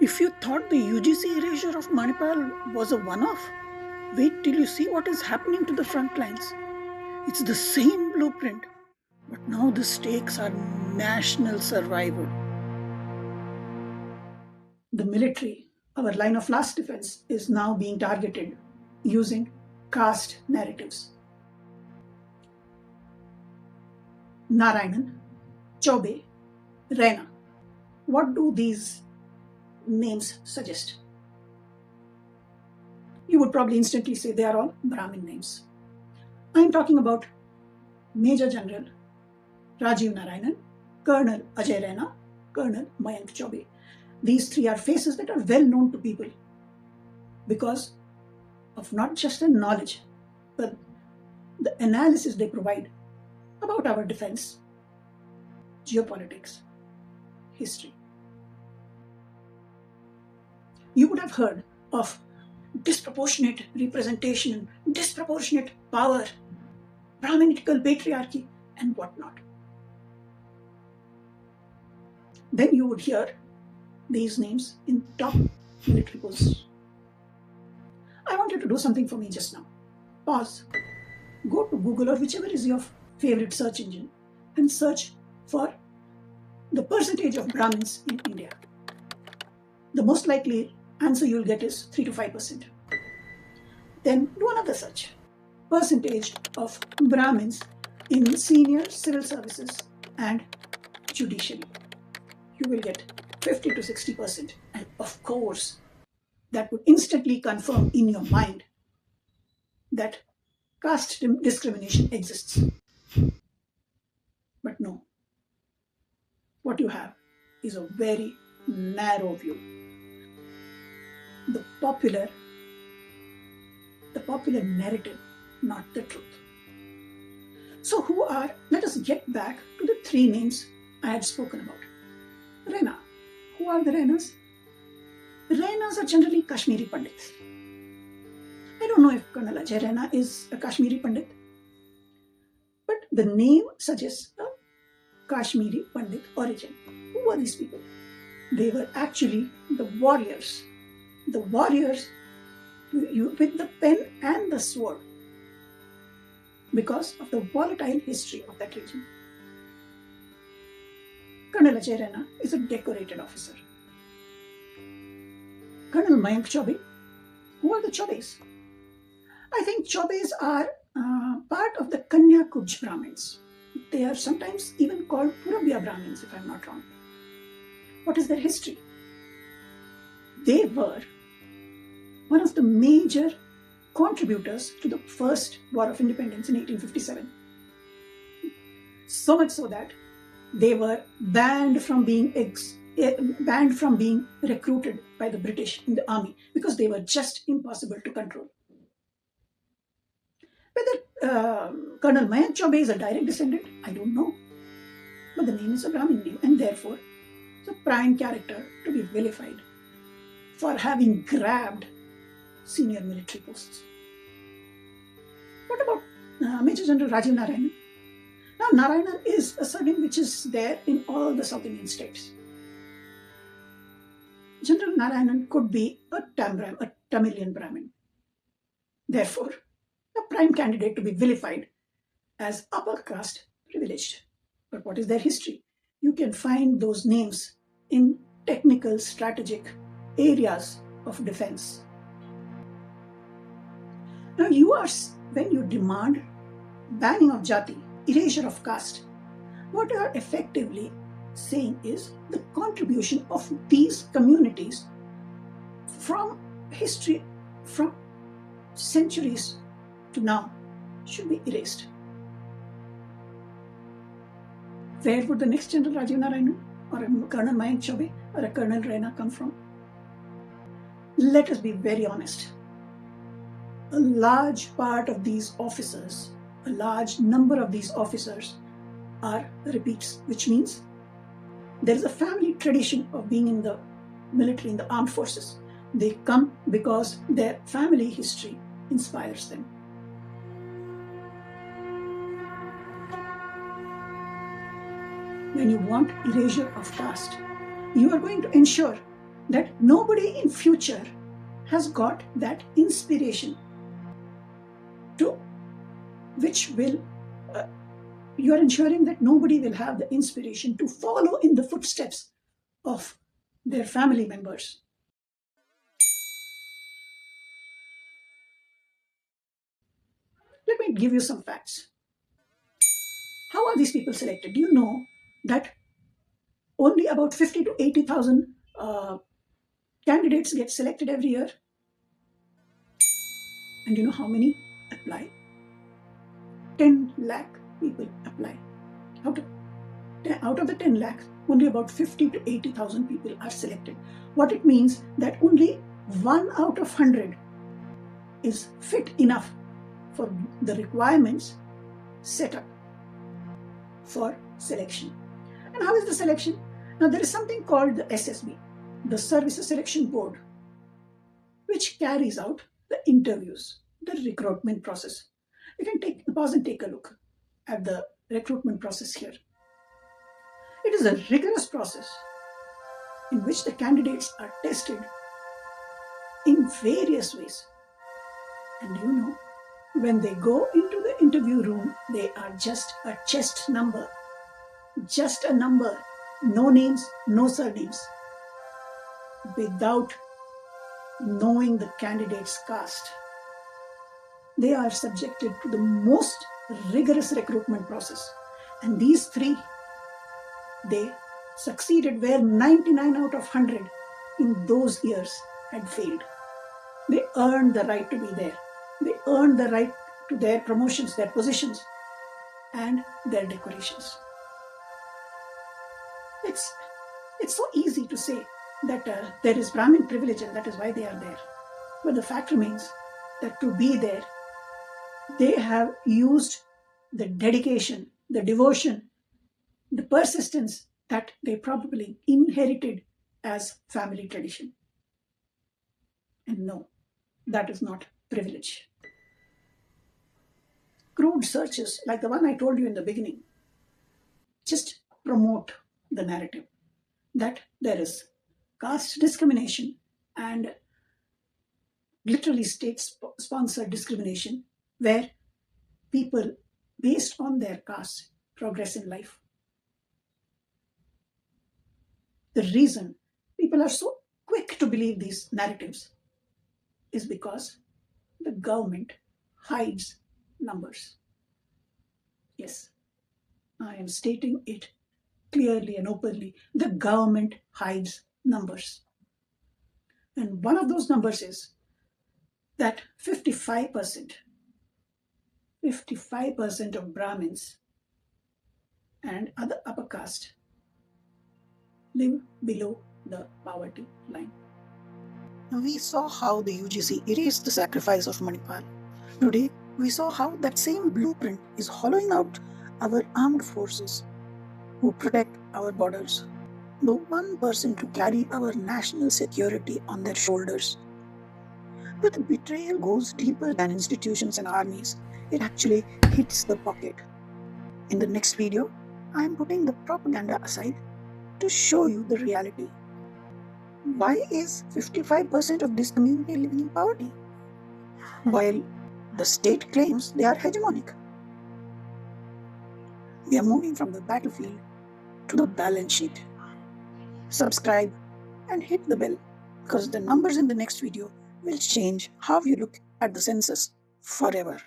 If you thought the UGC erasure of Manipal was a one-off, wait till you see what is happening to the front lines. It's the same blueprint, but now the stakes are national survival. The military, our line of last defense, is now being targeted using caste narratives. Narayanan, Chaubey, Raina. What do these names suggest? You would probably instantly say they are all Brahmin names. I am talking about Major General Rajiv Narayanan, Colonel Ajay Raina, Colonel Mayank Chaubey. These three are faces that are well known to people because of not just their knowledge, but the analysis they provide about our defense, geopolitics, history. You would have heard of disproportionate representation, disproportionate power, Brahminical patriarchy, and whatnot. Then you would hear these names in top military posts. I want you to do something for me just now. Pause. Go to Google or whichever is your favorite search engine and search for the percentage of Brahmins in India. The most likely answer you'll get is 3 to 5%. Then do another search. Percentage of Brahmins in senior civil services and judiciary. You will get 50 to 60%. And of course, that would instantly confirm in your mind that caste discrimination exists. But no. What you have is a very narrow view. The popular narrative, not the truth. So let us get back to the three names I had spoken about. Raina. Who are the Rainas? Rainas are generally Kashmiri Pandits. I don't know if Colonel Ajay Raina is a Kashmiri Pandit, but the name suggests a Kashmiri Pandit origin. Who were these people? They were actually the warriors. The warriors with the pen and the sword because of the volatile history of that region. Colonel Ajay Raina is a decorated officer. Colonel Mayank Chaubey. Who are the Chaubeys? I think Chaubeys are part of the Kanyakubja Brahmins. They are sometimes even called Purabya Brahmins, if I'm not wrong. What is their history? They were one of the major contributors to the first War of Independence in 1857. So much so that they were banned from being recruited by the British in the army because they were just impossible to control. Whether Colonel Mayank Chaubey is a direct descendant, I don't know. But the name is a Brahmin name and therefore it's a prime character to be vilified for having grabbed senior military posts. What about Major General Rajiv Narayanan? Now, Narayanan is a surname which is there in all the South Indian states. General Narayanan could be a Tamilian Brahmin. Therefore, a prime candidate to be vilified as upper caste privileged. But what is their history? You can find those names in technical, strategic areas of defense. Now, when you demand banning of jati, erasure of caste, what you are effectively saying is the contribution of these communities from history, from centuries to now, should be erased. Where would the next General Rajiv Narayanan or a Colonel Mayank Chaubey or a Colonel Raina come from? Let us be very honest. A large part of these officers, a large number of these officers are repeats, which means there is a family tradition of being in the military, in the armed forces. They come because their family history inspires them. When you want erasure of caste, you are going to ensure that nobody in future has got that inspiration to which will you are ensuring that nobody will have the inspiration to follow in the footsteps of their family members. Let me give you some facts. How are these people selected? Do you know that only about 50 to 80,000 candidates get selected every year? And you know how many apply? 10 lakh people apply. Out of the 10 lakh, only about 50 to 80,000 people are selected. What it means that only 1 out of 100 is fit enough for the requirements set up for selection. And how is the selection? Now there is something called the SSB, the Services Selection Board, which carries out the interviews, the recruitment process. You can pause and take a look at the recruitment process here. It is a rigorous process in which the candidates are tested in various ways. And you know, when they go into the interview room, they are just a chest number. Just a number. No names, no surnames. Without knowing the candidate's caste. They are subjected to the most rigorous recruitment process. And these three, they succeeded where 99 out of 100 in those years had failed. They earned the right to be there. They earned the right to their promotions, their positions, and their decorations. It's so easy to say that there is Brahmin privilege and that is why they are there. But the fact remains that to be there, they have used the dedication, the devotion, the persistence that they probably inherited as family tradition. And no, that is not privilege. Crude searches like the one I told you in the beginning just promote the narrative that there is caste discrimination and literally state-sponsored discrimination where people based on their caste progress in life. The reason people are so quick to believe these narratives is because the government hides numbers. Yes, I am stating it clearly and openly. The government hides numbers. And one of those numbers is that 55% of Brahmins and other upper caste live below the poverty line. Now we saw how the UGC erased the sacrifice of Manipal. Today, we saw how that same blueprint is hollowing out our armed forces who protect our borders. The one person to carry our national security on their shoulders. But the betrayal goes deeper than institutions and armies. It actually hits the pocket. In the next video, I am putting the propaganda aside to show you the reality. Why is 55% of this community living in poverty, while the state claims they are hegemonic? We are moving from the battlefield to the balance sheet. Subscribe and hit the bell because the numbers in the next video will change how you look at the census forever.